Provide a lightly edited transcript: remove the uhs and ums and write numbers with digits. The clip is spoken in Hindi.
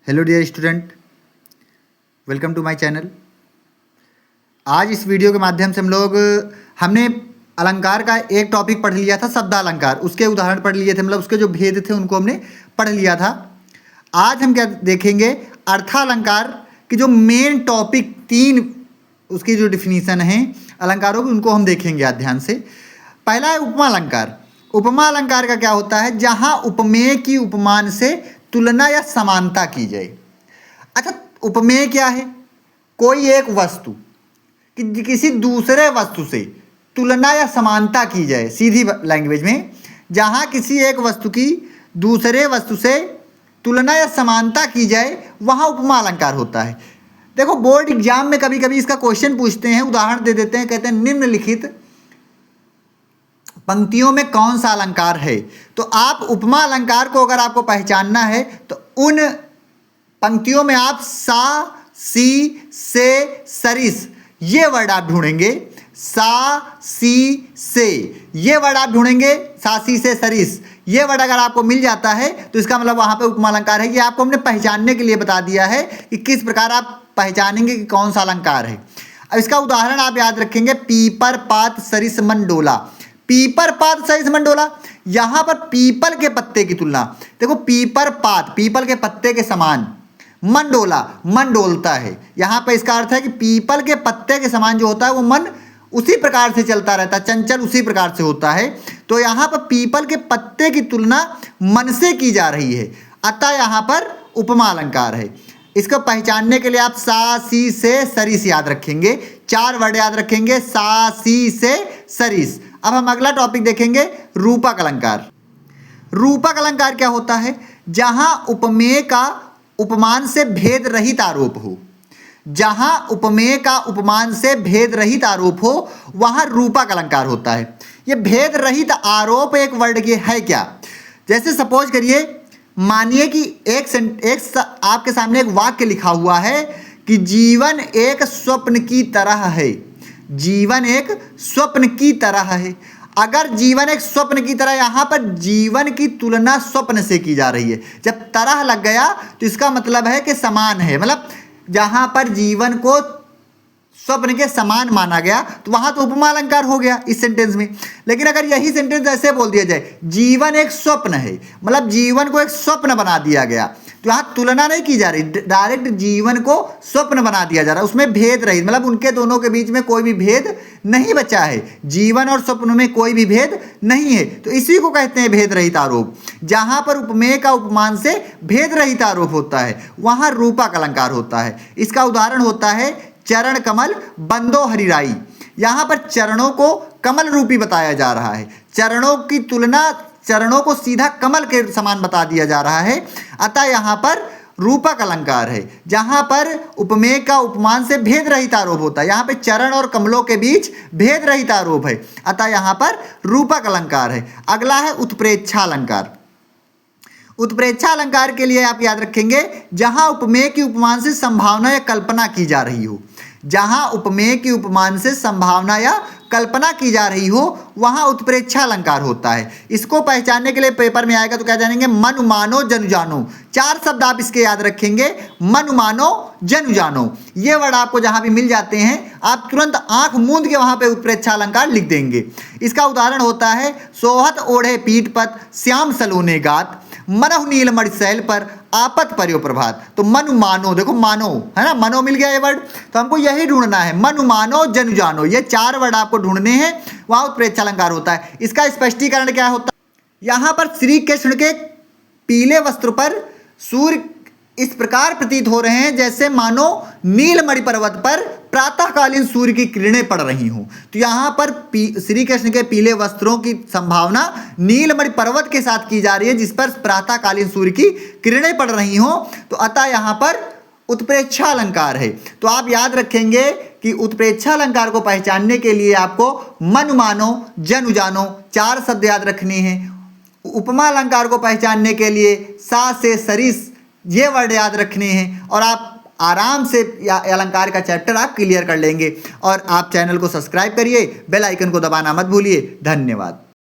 Hello dear student, welcome to my channel. आज इस वीडियो के माध्यम से हमने अलंकार का एक टॉपिक पढ़ लिया था, शब्द अलंकार। उसके उदाहरण पढ़ लिए थे, मतलब उसके जो भेद थे उनको हमने पढ़ लिया था। आज हम क्या देखेंगे, अर्थालंकार की जो मेन टॉपिक, तीन उसकी जो डिफिनीसन है अलंकारों की, उनको हम देखेंगे आज ध्यान से। पहला है उपमा अलंकार। उपमा अलंकार का क्या होता है, जहां उपमेय की उपमान से तुलना या समानता की जाए। अच्छा, उपमेय क्या है? कोई एक वस्तु कि किसी दूसरे वस्तु से तुलना या समानता की जाए। सीधी लैंग्वेज में, जहां किसी एक वस्तु की दूसरे वस्तु से तुलना या समानता की जाए, वहां उपमा अलंकार होता है। देखो, बोर्ड एग्जाम में कभी कभी इसका क्वेश्चन पूछते हैं, उदाहरण दे देते हैं, कहते हैं निम्नलिखित पंक्तियों में कौन सा अलंकार है। तो आप उपमा अलंकार को अगर आपको पहचानना है तो उन पंक्तियों में आप सा, सी, से, सरिस ये वर्ड आप ढूंढेंगे। सा, सी, से ये वर्ड आप ढूंढेंगे। सा, सी, से, सरिस ये वर्ड अगर आपको मिल जाता है तो इसका मतलब वहां पे उपमा अलंकार है। ये आपको हमने पहचानने के लिए बता दिया है कि किस प्रकार आप पहचानेंगे कि कौन सा अलंकार है। अब इसका उदाहरण आप याद रखेंगे, पीपर पात सरिस मन डोला। पीपर पात सरिस मन डोला, यहां पर पीपल के पत्ते की तुलना, देखो पीपर पात पीपल के पत्ते के समान, मन डोला मन डोलता है। यहां पर इसका अर्थ है कि पीपल के पत्ते के समान जो होता है वो मन उसी प्रकार से चलता रहता है, चंचल उसी प्रकार से होता है। तो यहां पर पीपल के पत्ते की तुलना मन से की जा रही है, अतः यहां पर उपमा अलंकार है। इसको पहचानने के लिए आप सा, सी, से, सरिस याद रखेंगे। चार वर्ड याद रखेंगे, सा, सी, से, सरिस। अब हम अगला टॉपिक देखेंगे, रूपक अलंकार। रूपक अलंकार क्या होता है, जहां उपमेय का उपमान से भेद रहित आरोप हो। जहां उपमेय का उपमान से भेद रहित आरोप हो, वहां रूपक अलंकार होता है। यह भेद रहित आरोप एक वर्ड के है क्या? जैसे सपोज करिए, मानिए कि आपके सामने एक वाक्य लिखा हुआ है कि जीवन एक स्वप्न की तरह है। जीवन एक स्वप्न की तरह है। अगर जीवन एक स्वप्न की तरह, यहां पर जीवन की तुलना स्वप्न से की जा रही है। जब तरह लग गया तो इसका मतलब है कि समान है, मतलब जहां पर जीवन को स्वप्न के समान माना गया तो वहां तो उपमा अलंकार हो गया इस सेंटेंस में। लेकिन अगर यही सेंटेंस ऐसे बोल दिया जाए, जीवन एक स्वप्न है, मतलब जीवन को एक स्वप्न बना दिया गया, तो यहां तुलना नहीं की जा रही, डायरेक्ट जीवन को स्वप्न बना दिया जा रहा है। उसमें भेद रहित, मतलब उनके दोनों के बीच में कोई भी भेद नहीं बचा है। जीवन और स्वप्न में कोई भी भेद नहीं है, तो इसी को कहते हैं भेद रहित आरोप। जहां पर उपमेय का उपमान से भेद रहित आरोप होता है, वहां रूपक अलंकार होता है। इसका उदाहरण होता है चरण कमल बंदो हरिराई। यहां पर चरणों को कमल रूपी बताया जा रहा है। चरणों की तुलना, चरणों को सीधा कमल के समान बता दिया जा रहा है, अतः यहां पर रूपक अलंकार है। जहां पर उपमेय का उपमान से भेद रहित आरोप होता है, यहां पे चरण और कमलों के बीच भेद रहित आरोप है, अतः यहां पर रूपक अलंकार है। अगला है उत्प्रेक्षा अलंकार। उत्प्रेक्षा अलंकार के लिए आप याद रखेंगे, जहां उपमेय की उपमान से संभावना या कल्पना की जा रही हो। जहां उपमेय की उपमान से संभावना या कल्पना की जा रही हो, वहां उत्प्रेक्षा अलंकार होता है। इसको पहचानने के लिए पेपर में आएगा तो क्या जानेंगे, मनु मानो जनु जानो। चार शब्द आप इसके याद रखेंगे, मनु मानो जनु जानो। ये वर्ड आपको जहां भी मिल जाते हैं, आप तुरंत आंख मूंद के वहां पे उत्प्रेक्षा अलंकार लिख देंगे। इसका उदाहरण होता है, सोहत ओढ़े पीठ पत श्याम सलोने गात, मनहु नीलमणि शैल पर आपत पर्यो प्रभात। तो मनु मानो, देखो मानो है ना, मनो मिल गया ये वर्ड, तो हमको यही ढूंढना है, मनु मानो जनु जानो। ये चार वर्ड आपको ढूंढने हैं, वहां उत्प्रेक्षा अलंकार होता है। इसका स्पष्टीकरण क्या होता है, यहां पर श्री कृष्ण के पीले वस्त्र पर सूर्य इस प्रकार प्रतीत हो रहे हैं जैसे मानो नीलमणि पर्वत पर प्रातःकालीन सूर्य की किरणें पड़ रही हों। तो यहां पर श्री कृष्ण के पीले वस्त्रों की संभावना नीलमणि पर्वत के साथ की जा रही है, जिस पर प्रातःकालीन सूर्य की किरणें पड़ रही हों, तो अतः यहां पर उत्प्रेक्षा अलंकार है। तो आप याद रखेंगे कि उत्प्रेक्षा अलंकार को पहचानने के लिए आपको मनु मानो जनु जानो चार शब्द याद रखने हैं। उपमा अलंकार को पहचानने के लिए सा, से, सरिस ये वर्ड याद रखने हैं, और आप आराम से अलंकार का चैप्टर आप क्लियर कर लेंगे। और आप चैनल को सब्सक्राइब करिए, बेल आइकन को दबाना मत भूलिए। धन्यवाद।